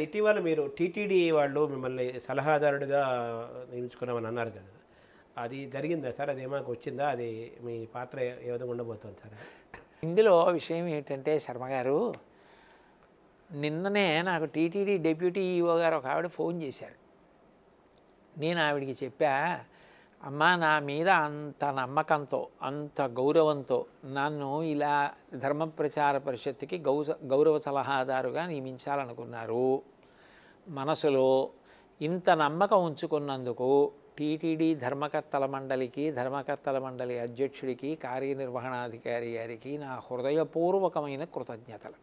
ఇటీవల మీరు టీటీడీ వాళ్ళు మిమ్మల్ని సలహాదారుడిగా నియమించుకున్నామని అన్నారు కదా, అది జరిగిందా సార్? అది ఏమాకు వచ్చిందా? అది మీ పాత్ర ఏ విధంగా ఉండబోతుంది సార్? ఇందులో విషయం ఏంటంటే శర్మగారు, నిన్ననే నాకు టీటీడీ డిప్యూటీ ఈఓ గారు ఒక ఆవిడ ఫోన్ చేశారు. నేను ఆవిడికి చెప్పా, అమ్మా నా మీద అంత నమ్మకంతో అంత గౌరవంతో నన్ను ఇలా ధర్మ ప్రచార పరిషత్తుకి గౌరవ సలహాదారుగా నియమించాలనుకున్నారు. మనసులో ఇంత నమ్మకం ఉంచుకున్నందుకు టీటీడీ ధర్మకర్తల మండలి అధ్యక్షుడికి కార్యనిర్వహణాధికారి గారికి నా హృదయపూర్వకమైన కృతజ్ఞతలు.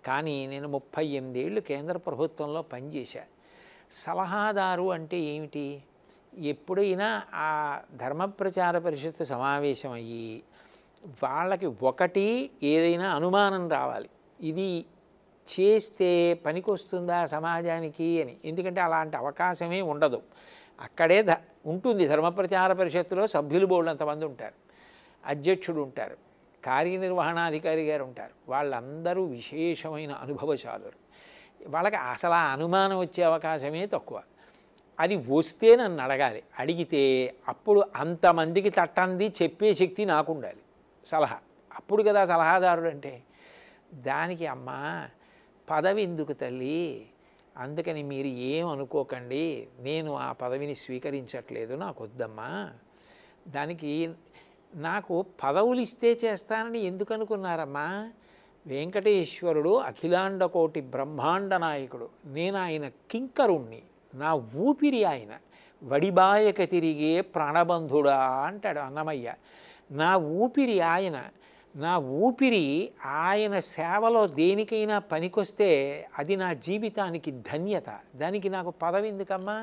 కానీ నేను 38 ఏళ్ళు కేంద్ర ప్రభుత్వంలో పనిచేశా. సలహాదారు అంటే ఏమిటి? ఎప్పుడైనా ఆ ధర్మ ప్రచార పరిషత్తు సమావేశం అయ్యి వాళ్ళకి ఒకటి ఏదైనా అనుమానం రావాలి, ఇది చేస్తే పనికొస్తుందా సమాజానికి అని. ఎందుకంటే అలాంటి అవకాశమే ఉండదు. అక్కడే ఉంటుంది ధర్మ ప్రచార పరిషత్తులో సభ్యులు బోర్డు అంతమంది ఉంటారు, అధ్యక్షుడు ఉంటారు, కార్యనిర్వహణాధికారి గారు ఉంటారు. వాళ్ళందరూ విశేషమైన అనుభవశాలురు. వాళ్ళకి అసలు ఆ అనుమానం వచ్చే అవకాశమే తక్కువ. అది వస్తే నన్ను అడగాలి, అడిగితే అప్పుడు అంతమందికి తట్టంది చెప్పే శక్తి నాకు ఉండాలి. సలహా అప్పుడు కదా సలహాదారుడు అంటే. దానికి అమ్మా పదవి ఎందుకు తల్లి, అందుకని మీరు ఏమనుకోకండి, నేను ఆ పదవిని స్వీకరించట్లేదు, నాకు వద్దమ్మా. దానికి నాకు పదవులు ఇస్తే చేస్తానని ఎందుకు అనుకున్నారమ్మా? వెంకటేశ్వరుడు అఖిలాండ కోటి బ్రహ్మాండ నాయకుడు, నేను ఆయన కింకరుణ్ణి, నా ఊపిరి ఆయన, వడిబాయక తిరిగే ప్రాణబంధుడా అంటాడు అన్నమయ్య. నా ఊపిరి ఆయన, నా ఊపిరి ఆయన సేవలో దేనికైనా పనికొస్తే అది నా జీవితానికి ధన్యత. దానికి నాకు పదవి ఎందుకమ్మా?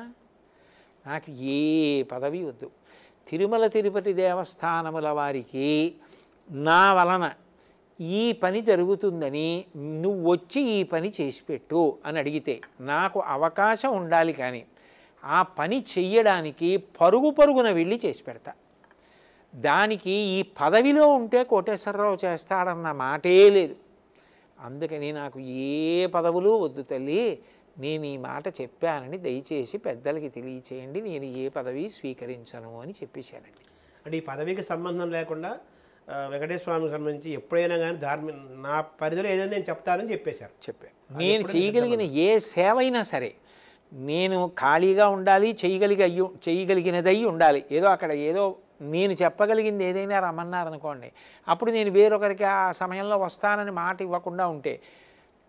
నాకు ఏ పదవి వద్దు. తిరుమల తిరుపతి దేవస్థానముల వారికి నా వలన ఈ పని జరుగుతుందని నువ్వు వచ్చి ఈ పని చేసి పెట్టు అని అడిగితే నాకు అవకాశం ఉండాలి, కానీ ఆ పని చెయ్యడానికి పరుగున వెళ్ళి చేసి పెడతా. దానికి ఈ పదవిలో ఉంటే కోటేశ్వరరావు చేస్తాడన్న మాటే లేదు. అందుకని నాకు ఏ పదవులు వద్దు తల్లి, నేను ఈ మాట చెప్పానని దయచేసి పెద్దలకి తెలియచేయండి, నేను ఏ పదవి స్వీకరించను అని చెప్పేశానండి. అంటే ఈ పదవికి సంబంధం లేకుండా వెంకటేశ్వర స్వామికి సంబంధించి ఎప్పుడైనా కానీ నా పరిధిలో ఏదైనా నేను చెప్తానని చెప్పాను. నేను చేయగలిగిన ఏ సేవ అయినా సరే నేను ఖాళీగా ఉండాలి, చేయగలిగినదై ఉండాలి. ఏదో అక్కడ ఏదో నేను చెప్పగలిగింది ఏదైనా రమ్మన్నారనుకోండి, అప్పుడు నేను వేరొకరికి ఆ సమయంలో వస్తానని మాట ఇవ్వకుండా ఉంటే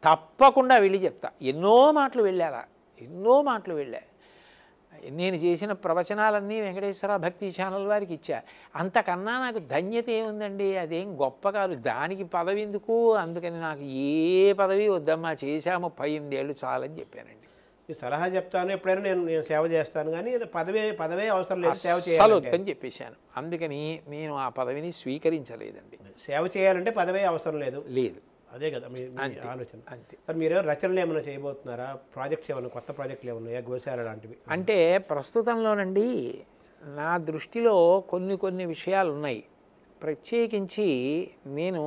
తప్పకుండా వెళ్ళి చెప్తా. ఎన్నో మాటలు వెళ్ళా. నేను చేసిన ప్రవచనాలన్నీ వెంకటేశ్వర భక్తి ఛానల్ వారికి ఇచ్చా. అంతకన్నా నాకు ధన్యత ఏముందండి? అదేం గొప్ప కాదు. దానికి పదవి ఎందుకు? అందుకని నాకు ఏ పదవి వద్దమ్మా, చేశా 38 ఏళ్ళు చాలని చెప్పానండి. ఈ సలహా చెప్తాను, ఎప్పుడైనా నేను సేవ చేస్తాను, కానీ పదవే అవసరం లేదు, సేవ చేయాలని చెప్పేశాను. అందుకని నేను ఆ పదవిని స్వీకరించలేదండి. సేవ చేయాలంటే పదవే అవసరం లేదు. అదే కదా మీ ఆలోచన. అంతే. మరి మీరు రచనలు ఏమైనా చేయబోతున్నారా? ప్రాజెక్ట్స్ ఏమైనా, కొత్త ప్రాజెక్టులు ఏమన్నాయా, గోశాల లాంటివి? అంటే ప్రస్తుతంలోనండి నా దృష్టిలో కొన్ని విషయాలు ఉన్నాయి. ప్రత్యేకించి నేను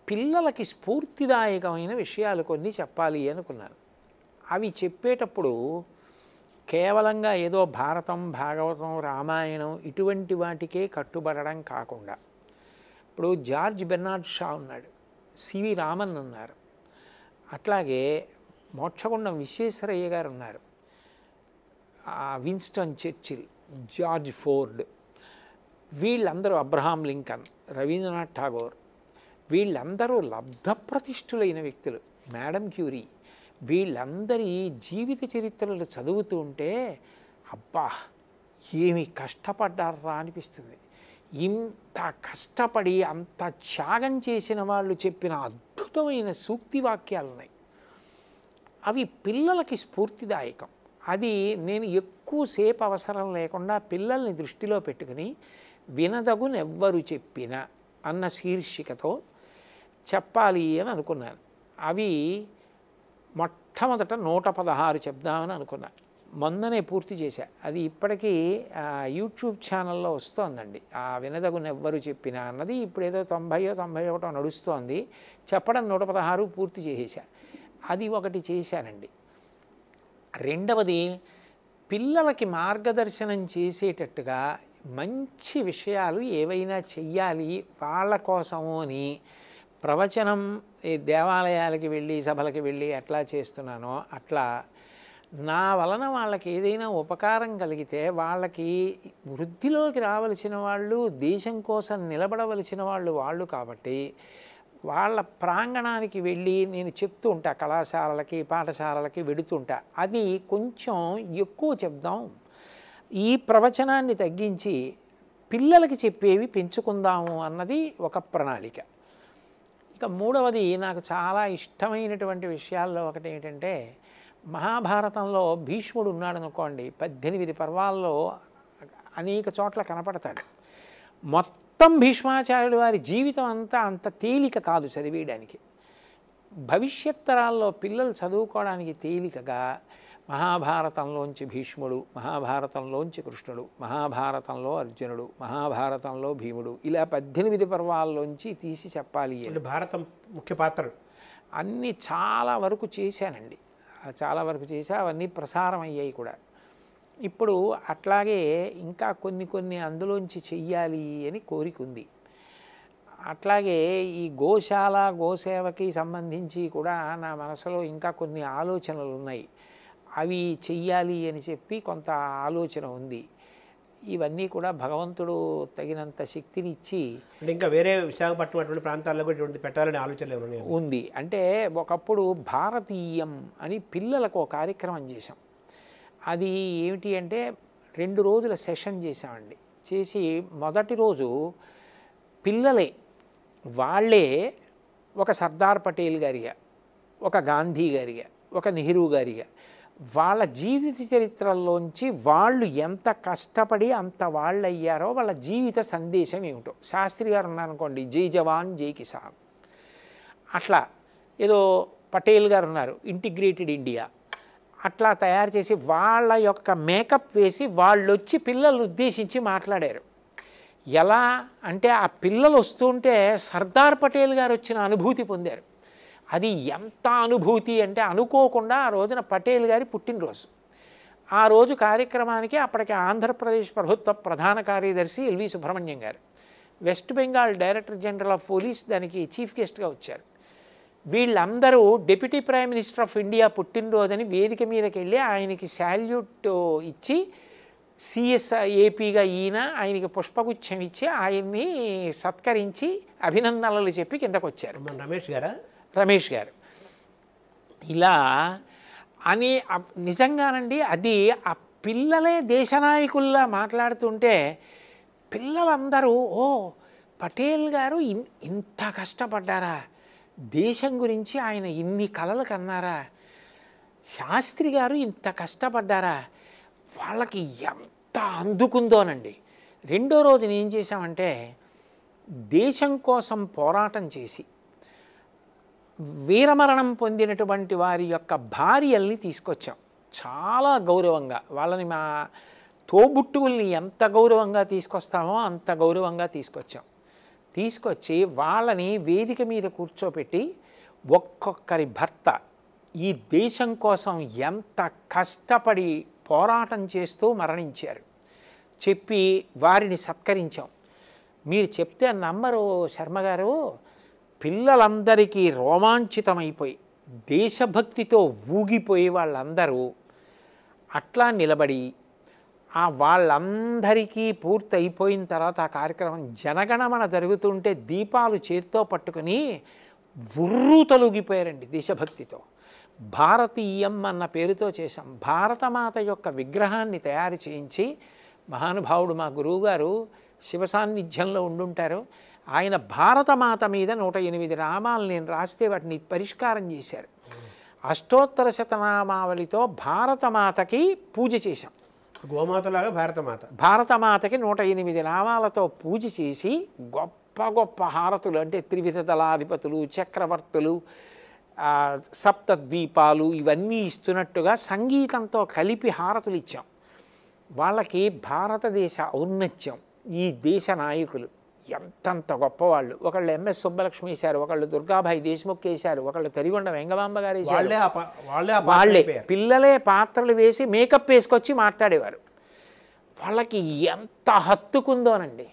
పిల్లలకి స్ఫూర్తిదాయకమైన విషయాలు కొన్ని చెప్పాలి అనుకున్నాను. అవి చెప్పేటప్పుడు కేవలంగా ఏదో భారతం, భాగవతం, రామాయణం ఇటువంటి వాటికే కట్టుబడడం కాకుండా, ఇప్పుడు జార్జ్ బెర్నార్డ్ షా ఉన్నాడు, సివి రామన్ ఉన్నారు, అట్లాగే మోక్షగుండం విశ్వేశ్వరయ్య గారు ఉన్నారు, విన్స్టన్ చర్చిల్, జార్జ్ ఫోర్డ్, వీళ్ళందరూ, అబ్రహాం లింకన్, రవీంద్రనాథ్ ఠాగూర్, వీళ్ళందరూ లబ్ధప్రతిష్ఠులైన వ్యక్తులు, మేడం క్యూరీ, వీళ్ళందరి జీవిత చరిత్రలు చదువుతూ ఉంటే అబ్బా ఏమి కష్టపడ్డారా అనిపిస్తుంది. ఇంత కష్టపడి అంత త్యాగం చేసిన వాళ్ళు చెప్పిన అద్భుతమైన సూక్తి వాక్యాలు ఉన్నాయి. అవి పిల్లలకి స్ఫూర్తిదాయకం. అది నేను ఎక్కువసేపు అవసరం లేకుండా పిల్లల్ని దృష్టిలో పెట్టుకుని వినదగునెవ్వరు చెప్పిన అన్న శీర్షికతో చెప్పాలి అని అనుకున్నాను. అవి మొట్టమొదట 116 చెప్దామని అనుకున్నాను. మొన్ననే పూర్తి చేశా. అది ఇప్పటికీ యూట్యూబ్ ఛానల్లో వస్తోందండి. ఆ వినదగునెవ్వరు చెప్పిన అన్నది ఇప్పుడు ఏదో 90-91 నడుస్తోంది. చెప్పడం 116 పూర్తి చేసేసా. అది ఒకటి చేశానండి. రెండవది పిల్లలకి మార్గదర్శనం చేసేటట్టుగా మంచి విషయాలు ఏవైనా చెయ్యాలి వాళ్ళ కోసము అని ప్రవచనం ఈ దేవాలయాలకి వెళ్ళి సభలకి వెళ్ళి ఎట్లా చేస్తున్నానో అట్లా నా వలన వాళ్ళకి ఏదైనా ఉపకారం కలిగితే వాళ్ళకి వృద్ధిలోకి రావలసిన వాళ్ళు దేశం కోసం నిలబడవలసిన వాళ్ళు కాబట్టి వాళ్ళ ప్రాంగణానికి వెళ్ళి నేను చెప్తూ ఉంటా, కళాశాలలకి పాఠశాలలకి వెడుతుంటా. అది కొంచెం ఎక్కువ చెప్దాం, ఈ ప్రవచనాన్ని తగ్గించి పిల్లలకి చెప్పేవి పెంచుకుందాము అన్నది ఒక ప్రణాళిక. ఇక మూడవది నాకు చాలా ఇష్టమైనటువంటి విషయాల్లో ఒకటి ఏంటంటే, మహాభారతంలో భీష్ముడు ఉన్నాడు అనుకోండి, 18 పర్వాల్లో అనేక చోట్ల కనపడతాడు. మొత్తం భీష్మాచార్యుల వారి జీవితం అంతా అంత తేలిక కాదు చదివేయడానికి. భవిష్యత్ తరాల్లో పిల్లలు చదువుకోవడానికి తేలికగా మహాభారతంలోంచి భీష్ముడు, మహాభారతంలోంచి కృష్ణుడు, మహాభారతంలో అర్జునుడు, మహాభారతంలో భీముడు, ఇలా 18 పర్వాల్లోంచి తీసి చెప్పాలి అని భారతం ముఖ్య పాత్రలు అన్నీ చాలా వరకు చేశానండి. చాలా వరకు చేశా, అవన్నీ ప్రసారం అయ్యాయి కూడా. ఇప్పుడు అట్లాగే ఇంకా కొన్ని అందులోంచి చెయ్యాలి అని కోరిక ఉంది. అట్లాగే ఈ గోశాల గోసేవకి సంబంధించి కూడా నా మనసులో ఇంకా కొన్ని ఆలోచనలు ఉన్నాయి. అవి చెయ్యాలి అని చెప్పి కొంత ఆలోచన ఉంది. ఇవన్నీ కూడా భగవంతుడు తగినంత శక్తిని ఇచ్చి అంటే ఇంకా వేరే విశాఖపట్నం అటువంటి ప్రాంతాల్లో కూడా ఇటువంటి పెట్టాలనే ఆలోచనలు ఉంది. అంటే ఒకప్పుడు భారతీయం అని పిల్లలకు ఒక కార్యక్రమం చేశాం. అది ఏమిటి అంటే 2 రోజుల సెషన్ చేసామండి. చేసి మొదటి రోజు పిల్లలే వాళ్ళే ఒక సర్దార్ పటేల్ గారిగా, ఒక గాంధీ గారిగా, ఒక నెహ్రూ గారిగా వాళ్ళ జీవిత చరిత్రల్లోంచి వాళ్ళు ఎంత కష్టపడి అంత వాళ్ళు అయ్యారో వాళ్ళ జీవిత సందేశం ఏమిటో. శాస్త్రి గారు ఉన్నారనుకోండి, జై జవాన్ జై కిసాన్, అట్లా ఏదో పటేల్ గారు ఉన్నారు ఇంటిగ్రేటెడ్ ఇండియా, అట్లా తయారు చేసి వాళ్ళ యొక్క మేకప్ వేసి వాళ్ళు వచ్చి పిల్లలు ఉద్దేశించి మాట్లాడారు. ఎలా అంటే ఆ పిల్లలు వస్తుంటే సర్దార్ పటేల్ గారు వచ్చిన అనుభూతి పొందారు. అది ఎంత అనుభూతి అంటే అనుకోకుండా ఆ రోజున పటేల్ గారి పుట్టినరోజు. ఆ రోజు కార్యక్రమానికి అప్పటికి ఆంధ్రప్రదేశ్ ప్రభుత్వ ప్రధాన కార్యదర్శి ఎల్వి సుబ్రహ్మణ్యం గారు, West Bengal director general of police దానికి చీఫ్ గెస్ట్గా వచ్చారు. వీళ్ళందరూ deputy prime minister of India పుట్టినరోజని వేదిక మీదకి వెళ్ళి ఆయనకి శాల్యూట్ ఇచ్చి, ఏపీగా ఈయన ఆయనకి పుష్పగుచ్చం ఇచ్చి ఆయన్ని సత్కరించి అభినందనలు చెప్పి కిందకు వచ్చారు. రమేష్ గారు ఇలా అని నిజంగానండి. అది ఆ పిల్లలే దేశనాయకుల్లా మాట్లాడుతుంటే పిల్లలందరూ ఓ పటేల్ గారు ఇంత కష్టపడ్డారా, దేశం గురించి ఆయన ఇన్ని కలలు కన్నారా, శాస్త్రి గారు ఇంత కష్టపడ్డారా, వాళ్ళకి ఎంత అందుకుందోనండి. రెండో రోజున ఏం చేశామంటే దేశం కోసం పోరాటం చేసి వీరమరణం పొందినటువంటి వారి యొక్క భార్యల్ని తీసుకొచ్చాం. చాలా గౌరవంగా వాళ్ళని, మా తోబుట్టువుల్ని ఎంత గౌరవంగా తీసుకొస్తామో అంత గౌరవంగా తీసుకొచ్చి వాళ్ళని వేదిక మీద కూర్చోపెట్టి ఒక్కొక్కరి భర్త ఈ దేశం కోసం ఎంత కష్టపడి పోరాటం చేస్తూ మరణించారు చెప్పి వారిని సత్కరించాం. మీరు చెప్తే నమ్మరు శర్మగారు, పిల్లలందరికీ రోమాంచితమైపోయి దేశభక్తితో ఊగిపోయి వాళ్ళందరూ అట్లా నిలబడి వాళ్ళందరికీ పూర్తి అయిపోయిన తర్వాత ఆ కార్యక్రమం జనగణమన జరుగుతుంటే దీపాలు చేత్తో పట్టుకుని ఉర్రు తొలగిపోయారండి దేశభక్తితో. భారతీయం అన్న పేరుతో చేశాం. భారతమాత యొక్క విగ్రహాన్ని తయారు చేయించి మహానుభావుడు మా గురువుగారు శివ సాన్నిధ్యంలో ఉండుంటారు. ఆయన భారతమాత మీద 108 నామాలు నేను రాస్తే వాటిని పరిష్కారం చేశారు. అష్టోత్తర శతనామావళితో భారతమాతకి పూజ చేశాం. గోమాతలాగా భారతమాతకి 108 నామాలతో పూజ చేసి గొప్ప గొప్ప హారతులు, అంటే త్రివిధ దళాధిపతులు, చక్రవర్తులు, సప్తద్వీపాలు ఇవన్నీ ఇస్తున్నట్టుగా సంగీతంతో కలిపి హారతులు ఇచ్చాం. వాళ్ళకి భారతదేశ ఔన్నత్యం, ఈ దేశ నాయకులు, ఎంతంత గొప్పవాళ్ళు. ఒకళ్ళు ఎంఎస్ సుబ్బలక్ష్మి వేశారు, ఒకళ్ళు దుర్గాబాయి దేశ్ముఖ్ వేశారు, ఒకళ్ళు తరిగొండ వెంగమాంబ గారు వేశారు. వాళ్ళే పిల్లలే పాత్రలు వేసి మేకప్ వేసుకొచ్చి మాట్లాడేవారు. వాళ్ళకి ఎంత హత్తుకుందోనండి.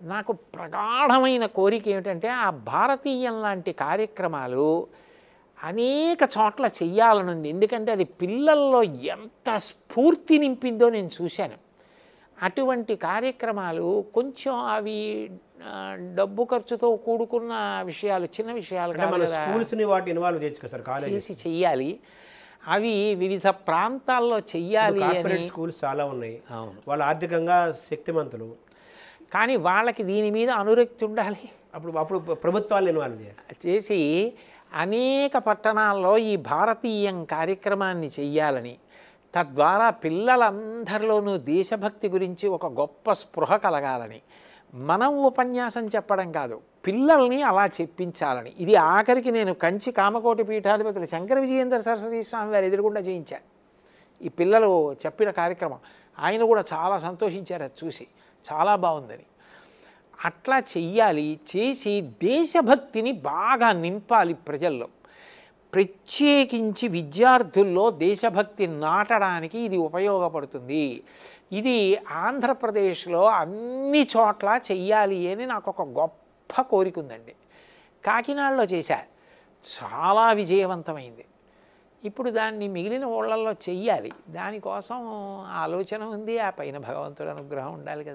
నాకు ప్రగాఢమైన కోరిక ఏమిటంటే ఆ భారతీయం లాంటి కార్యక్రమాలు అనేక చోట్ల చెయ్యాలనుంది. ఎందుకంటే అది పిల్లల్లో ఎంత స్ఫూర్తి నింపిందో నేను చూశాను. అటువంటి కార్యక్రమాలు కొంచెం అవి డబ్బు ఖర్చుతో కూడుకున్న విషయాలు, చిన్న విషయాలు చేసి చెయ్యాలి. అవి వివిధ ప్రాంతాల్లో చెయ్యాలి అని. స్కూల్స్ చాలా ఉన్నాయి, వాళ్ళు ఆర్థికంగా శక్తిమంతులు, కానీ వాళ్ళకి దీని మీద అనురక్తి ఉండాలి. అప్పుడు ప్రభుత్వాలు ఇన్వాల్వ్ చేసి అనేక పట్టణాల్లో ఈ భారతీయం కార్యక్రమాన్ని చెయ్యాలని, తద్వారా పిల్లలందరిలోనూ దేశభక్తి గురించి ఒక గొప్ప స్పృహ కలగాలని, మనం ఉపన్యాసం చెప్పడం కాదు, పిల్లల్ని అలా చెప్పించాలని. ఇది ఆఖరికి నేను కంచి కామకోటి పీఠాధిపతులు శంకర విజయేంద్ర సరస్వతి స్వామి వారు ఎదురుగుండా చేయించారు ఈ పిల్లలు చెప్పిన కార్యక్రమం. ఆయన కూడా చాలా సంతోషించారు అది చూసి, చాలా బాగుందని. అట్లా చెయ్యాలి. చేసి దేశభక్తిని బాగా నింపాలి ప్రజల్లో. ప్రత్యేకించి విద్యార్థుల్లో దేశభక్తి నాటడానికి ఇది ఉపయోగపడుతుంది. ఇది ఆంధ్రప్రదేశ్లో అన్ని చోట్ల చెయ్యాలి అని నాకు ఒక గొప్ప కోరిక ఉందండి. కాకినాడలో చేశా, చాలా విజయవంతమైంది. ఇప్పుడు దాన్ని మిగిలిన ఊళ్ళల్లో చెయ్యాలి. దానికోసం ఆలోచన ఉంది. ఆ పైన భగవంతుడి అనుగ్రహం ఉండాలి కదా.